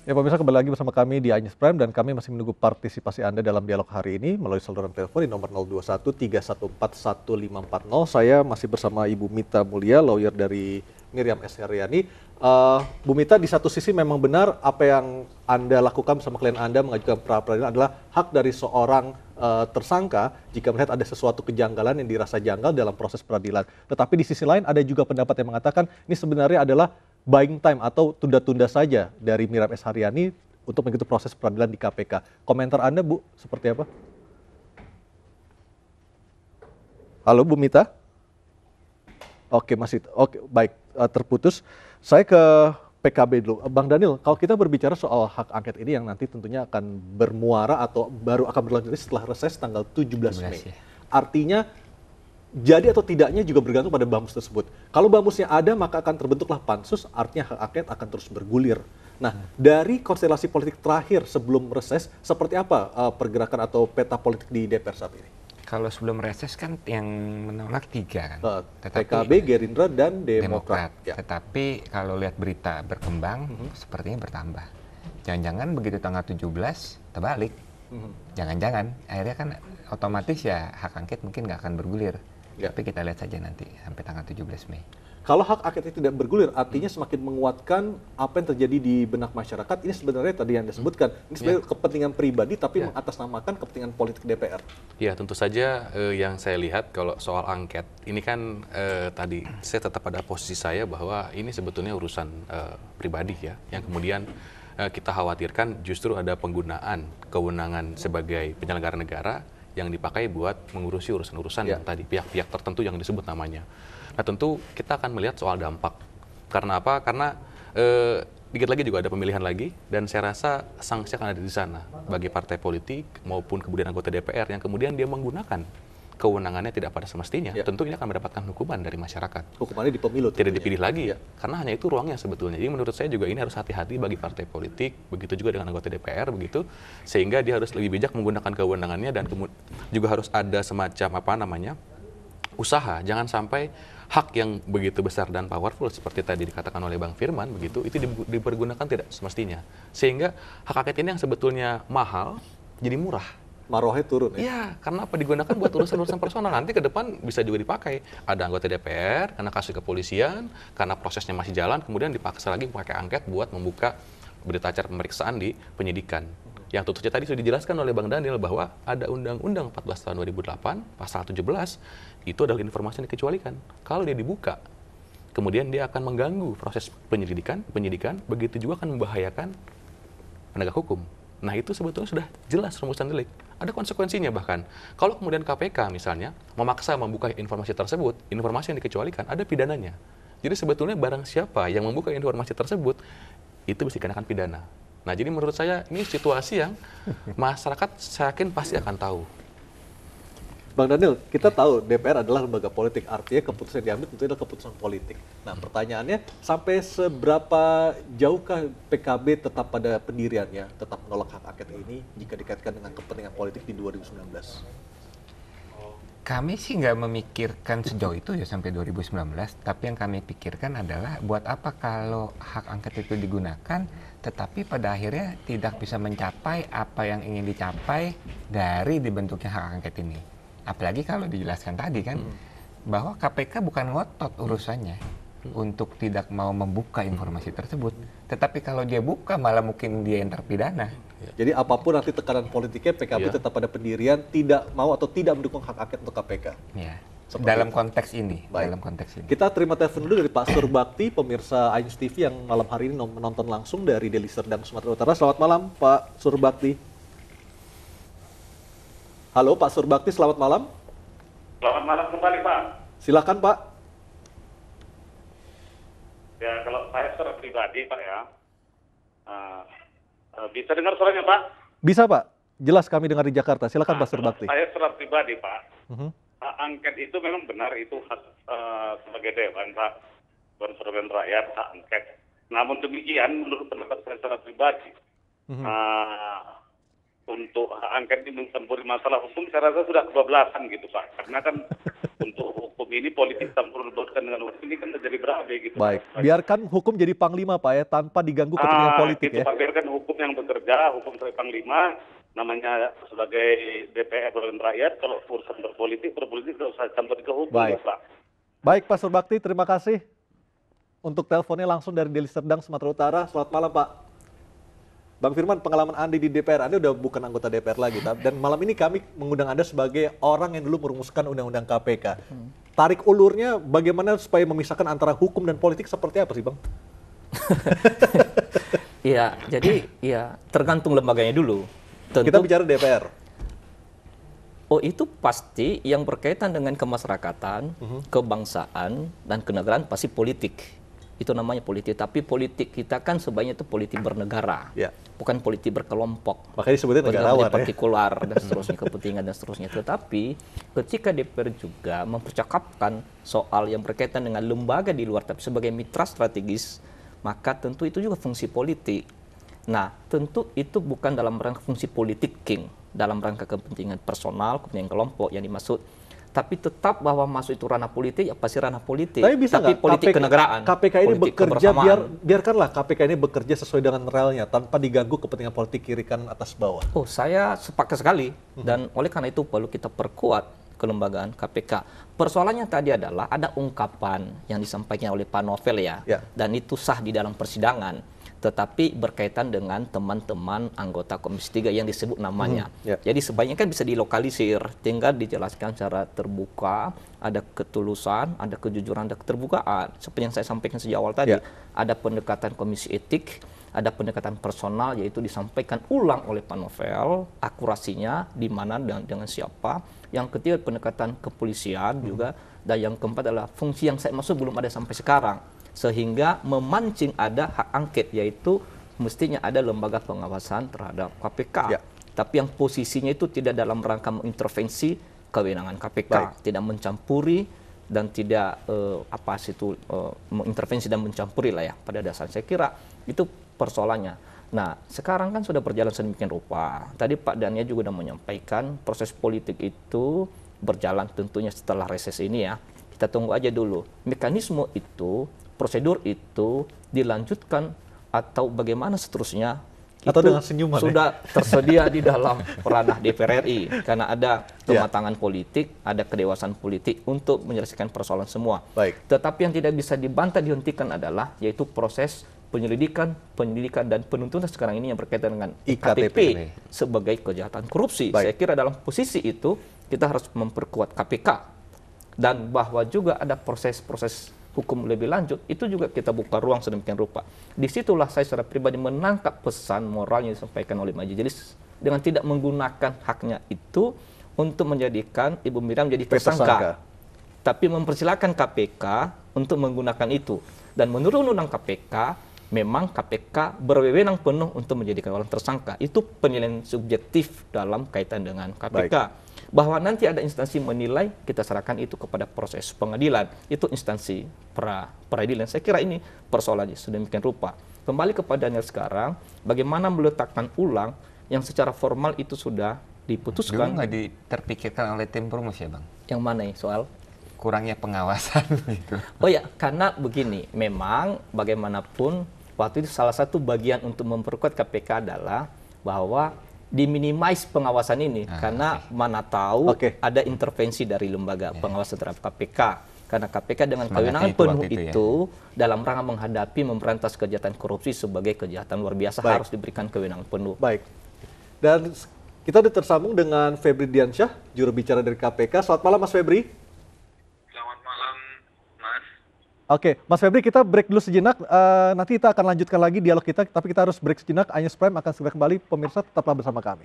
Ya pemirsa, kembali lagi bersama kami di Anies Prime dan kami masih menunggu partisipasi Anda dalam dialog hari ini melalui saluran telepon di nomor 021 314 1540. Saya masih bersama Ibu Mita Mulia, lawyer dari Miriam S. Haryani. Bu Mita, di satu sisi memang benar apa yang Anda lakukan bersama klien Anda mengajukan pra peradilan adalah hak dari seorang tersangka jika melihat ada sesuatu kejanggalan yang dirasa janggal dalam proses peradilan. Tetapi di sisi lain ada juga pendapat yang mengatakan ini sebenarnya adalah buying time atau tunda-tunda saja dari Miriam S. Haryani untuk mengikuti proses peradilan di KPK. Komentar Anda, Bu, seperti apa? Halo, Bu Mita? Oke, oke, baik, terputus. Saya ke PKB dulu. Bang Daniel, kalau kita berbicara soal hak angket ini yang nanti tentunya akan bermuara atau baru akan berlanjut setelah reses tanggal 17 Mei. Ya. Artinya jadi atau tidaknya juga bergantung pada bamus tersebut. Kalau bamusnya ada, maka akan terbentuklah pansus, artinya hak angket akan terus bergulir. Nah, dari konstelasi politik terakhir sebelum reses, seperti apa pergerakan atau peta politik di DPR saat ini? Kalau sebelum reses kan yang menolak 3 kan, PKB, Gerindra, dan Demokrat. Ya. Tetapi kalau lihat berita berkembang, sepertinya bertambah. Jangan-jangan begitu tanggal 17 terbalik. Jangan-jangan akhirnya kan otomatis ya hak angket mungkin nggak akan bergulir. Ya. Tapi kita lihat saja nanti sampai tanggal 17 Mei. Kalau hak angket itu tidak bergulir, artinya semakin menguatkan apa yang terjadi di benak masyarakat. Ini sebenarnya tadi yang disebutkan, ini sebenarnya kepentingan pribadi tapi mengatasnamakan kepentingan politik DPR. Ya, tentu saja yang saya lihat kalau soal angket, ini kan tadi saya tetap pada posisi saya bahwa ini sebetulnya urusan pribadi ya, yang kemudian kita khawatirkan justru ada penggunaan kewenangan sebagai penyelenggara negara yang dipakai buat mengurusi urusan-urusan yang tadi, pihak-pihak tertentu yang disebut namanya. Nah tentu kita akan melihat soal dampak. Karena apa? Karena dikit lagi juga ada pemilihan lagi, dan saya rasa sanksi akan ada di sana bagi partai politik maupun kemudian anggota DPR yang kemudian dia menggunakan kewenangannya tidak pada semestinya. Tentu ini akan mendapatkan hukuman dari masyarakat. Hukumannya di pemilu. Tidak dipilih lagi, karena hanya itu ruangnya sebetulnya. Jadi menurut saya juga ini harus hati-hati bagi partai politik, begitu juga dengan anggota DPR, begitu, sehingga dia harus lebih bijak menggunakan kewenangannya dan juga harus ada semacam usaha, jangan sampai hak yang begitu besar dan powerful seperti tadi dikatakan oleh Bang Firman begitu itu dipergunakan tidak semestinya, sehingga hak angket ini yang sebetulnya mahal jadi murah. Marohnya turun ya? Iya, karena apa, digunakan buat urusan-urusan personal, nanti ke depan bisa juga dipakai. Ada anggota DPR karena kasus kepolisian, karena prosesnya masih jalan, kemudian dipaksa lagi pakai angket buat membuka berita acara pemeriksaan di penyidikan. Yang tentu saja tadi sudah dijelaskan oleh Bang Daniel bahwa ada Undang-Undang 14 tahun 2008, pasal 17, itu adalah informasi yang dikecualikan. Kalau dia dibuka, kemudian dia akan mengganggu proses penyidikan, begitu juga akan membahayakan penegak hukum. Nah itu sebetulnya sudah jelas rumusan delik. Ada konsekuensinya bahkan. Kalau kemudian KPK misalnya memaksa membuka informasi tersebut, informasi yang dikecualikan, ada pidananya. Jadi sebetulnya barang siapa yang membuka informasi tersebut, itu bisa dikenakan pidana. Nah, jadi menurut saya ini situasi yang masyarakat saya yakin pasti akan tahu. Bang Daniel, kita tahu DPR adalah lembaga politik, artinya keputusan yang diambil tentu adalah keputusan politik. Nah, pertanyaannya sampai seberapa jauhkah PKB tetap pada pendiriannya, tetap menolak hak angket ini jika dikaitkan dengan kepentingan politik di 2019? Kami sih nggak memikirkan sejauh itu ya sampai 2019, tapi yang kami pikirkan adalah buat apa kalau hak angket itu digunakan, tetapi pada akhirnya tidak bisa mencapai apa yang ingin dicapai dari dibentuknya hak angket ini. Apalagi kalau dijelaskan tadi kan, bahwa KPK bukan ngotot urusannya untuk tidak mau membuka informasi tersebut, tetapi kalau dia buka malah mungkin dia yang terpidana. Jadi apapun nanti tekanan politiknya, PKB tetap pada pendirian, tidak mau atau tidak mendukung hak angket untuk KPK. Ya. Seperti Dalam itu. konteks ini, Baik. dalam konteks ini. Kita terima telepon dulu dari Pak Surbakti, pemirsa Anies TV yang malam hari ini menonton langsung dari Deli Serdang, Sumatera Utara. Selamat malam, Pak Surbakti. Halo, Pak Surbakti, selamat malam. Selamat malam kembali, Pak. Silakan, Pak. Ya, kalau saya secara pribadi, Pak ya, bisa dengar suaranya, Pak? Bisa, Pak. Jelas kami dengar di Jakarta. Silakan, Pak Surbakti. Saya secara pribadi, Pak, hak angket itu memang benar, itu hak sebagai dewan, Pak, konstituen rakyat, hak angket. Namun demikian, menurut pendapat saya secara pribadi, untuk hak angket ini mencampuri masalah hukum, saya rasa sudah kebablasan gitu Pak. Karena kan untuk hukum ini politik campur leburkan dengan hukum ini kan jadi berabe gitu. Baik, biarkan hukum jadi panglima Pak ya, tanpa diganggu kepentingan politik itu ya. Pak, biarkan hukum yang bekerja, hukum sebagai panglima, namanya sebagai DPR dan rakyat, kalau urusan berpolitik tidak usah campur ke hukum Baik. ya, Pak. Baik Pak Surbakti, terima kasih untuk teleponnya langsung dari Deli Serdang, Sumatera Utara. Selamat malam Pak. Bang Firman, pengalaman Anda di DPR, Anda udah bukan anggota DPR lagi, dan malam ini kami mengundang Anda sebagai orang yang dulu merumuskan Undang-Undang KPK. Tarik ulurnya bagaimana supaya memisahkan antara hukum dan politik seperti apa sih Bang? Iya, jadi ya tergantung lembaganya dulu. Tentu, Kita bicara DPR. oh itu pasti yang berkaitan dengan kemasyarakatan, kebangsaan, dan kenegaraan pasti politik. Itu namanya politik, tapi politik kita kan sebenarnya itu politik bernegara, Ya. bukan politik berkelompok. Makanya disebutnya negarawan ya. Partikular dan seterusnya, kepentingan dan seterusnya. Tetapi ketika DPR juga mempercakapkan soal yang berkaitan dengan lembaga di luar, tapi sebagai mitra strategis, maka tentu itu juga fungsi politik. Nah, tentu itu bukan dalam rangka fungsi politik king, dalam rangka kepentingan personal, kepentingan kelompok yang dimaksud. Tapi tetap bahwa masuk itu ranah politik, ya pasti ranah politik. Tapi bisa nggak politik KPK, kenegaraan. KPK ini politik bekerja, kebersamaan. biarkanlah KPK ini bekerja sesuai dengan relnya, tanpa diganggu kepentingan politik kiri kanan atas bawah. Oh, saya sepakat sekali. Dan oleh karena itu perlu kita perkuat kelembagaan KPK. Persoalannya tadi adalah ada ungkapan yang disampaikan oleh Pak Novel ya. Dan itu sah di dalam persidangan. Tetapi berkaitan dengan teman-teman anggota Komisi 3 yang disebut namanya. Jadi sebaiknya kan bisa dilokalisir, tinggal dijelaskan secara terbuka, ada ketulusan, ada kejujuran, ada keterbukaan. Seperti yang saya sampaikan sejak awal tadi, ada pendekatan Komisi Etik, ada pendekatan personal, yaitu disampaikan ulang oleh Pak Novel, akurasinya di mana dan dengan siapa. Yang ketiga pendekatan kepolisian juga, dan yang keempat adalah fungsi yang saya maksud belum ada sampai sekarang. Sehingga memancing ada hak angket, yaitu mestinya ada lembaga pengawasan terhadap KPK. Tapi yang posisinya itu tidak dalam rangka mengintervensi kewenangan KPK, tidak mencampuri dan tidak mengintervensi dan mencampuri lah ya pada dasar. Saya kira itu persoalannya. Nah, sekarang kan sudah berjalan sedemikian rupa. Tadi Pak Dania juga sudah menyampaikan proses politik itu berjalan tentunya setelah reses ini ya. Kita tunggu aja dulu. Mekanisme itu, prosedur itu dilanjutkan atau bagaimana seterusnya Atau itu dengan senyuman sudah tersedia di dalam ranah DPR RI karena ada kematangan politik, ada kedewasaan politik untuk menyelesaikan persoalan semua. Tetapi yang tidak bisa dibantah dihentikan adalah yaitu proses penyelidikan, penyidikan dan penuntutan sekarang ini yang berkaitan dengan IKTP sebagai kejahatan korupsi. Saya kira dalam posisi itu kita harus memperkuat KPK dan bahwa juga ada proses-proses hukum lebih lanjut, itu juga kita buka ruang sedemikian rupa. Disitulah saya secara pribadi menangkap pesan moral yang disampaikan oleh majelis dengan tidak menggunakan haknya itu untuk menjadikan Ibu Miriam jadi tersangka. Tapi mempersilahkan KPK untuk menggunakan itu. Dan menurut undang KPK, memang KPK berwenang penuh untuk menjadikan orang tersangka. Itu penilaian subjektif dalam kaitan dengan KPK. Bahwa nanti ada instansi menilai, kita serahkan itu kepada proses pengadilan. Itu instansi peradilan. Saya kira ini persoalannya sedemikian rupa. Kembali kepada Daniel sekarang, bagaimana meletakkan ulang yang secara formal itu sudah diputuskan. Dulu nggak terpikirkan oleh tim perumus ya Bang? Yang mana ya soal? Kurangnya pengawasan gitu. Oh ya, karena begini, memang bagaimanapun waktu itu salah satu bagian untuk memperkuat KPK adalah bahwa diminimize pengawasan ini karena mana tahu ada intervensi dari lembaga pengawas terhadap KPK karena KPK dengan kewenangan penuh itu dalam rangka menghadapi memberantas kejahatan korupsi sebagai kejahatan luar biasa harus diberikan kewenangan penuh. Dan kita sudah tersambung dengan Febri Diansyah, juru bicara dari KPK. Selamat malam Mas Febri. Selamat malam Mas. Oke, Mas Febri, kita break dulu sejenak. Nanti kita akan lanjutkan lagi dialog kita, tapi kita harus break sejenak. Anyes Prime akan segera kembali. Pemirsa, tetaplah bersama kami.